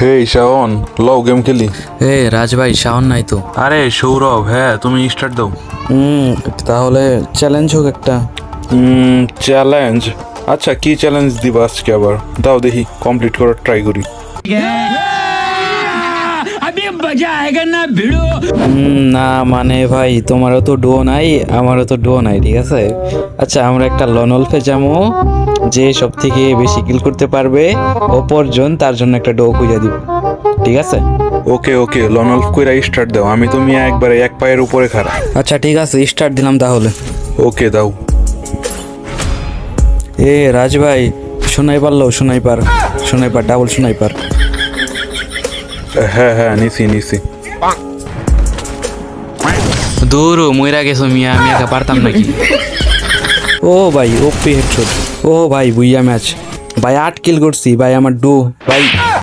হে শাওন, লও গেম খেলি। এ রাজ ভাই শাওন নাই তো। আরে সৌরভ, হ্যাঁ তুমি স্টার্ট দাও। তাহলে চ্যালেঞ্জ হোক একটা। চ্যালেঞ্জ? আচ্ছা, কি চ্যালেঞ্জ দিবা আজকে আবার? দাও দেখি, কমপ্লিট করার ট্রাই করি। না মানে ভাই, তোমারও তো ডো নাই, আমারও তো ডো নাই, ঠিক আছে। আচ্ছা, আমরা একটা লনলফে যাবো, যে সব থেকে বেশি কিল করতে পারবে অপরজন তার জন্য একটা ডো খুঁজে দিব, ঠিক আছে। ওকে ওকে, লনলফ কইরা স্টার্ট দাও। আমি তুমি একবারে এক পায়ের উপরে খাড়া। আচ্ছা ঠিক আছে, স্টার্ট দিলাম তাহলে। ওকে দাও। এ রাজ ভাই, শোনাইপার ডাবল শোনাইপার। হ্যাঁ হ্যাঁ, নিছি নিছি। দূর মইরা গেছো মিয়া, আমি একা পারতাম নাকি। ও ভাই ওপি হেডশট। ও ভাই বুইয়া ম্যাচ ভাই, 8 কিল করছি ভাই, আমার ডো ভাই।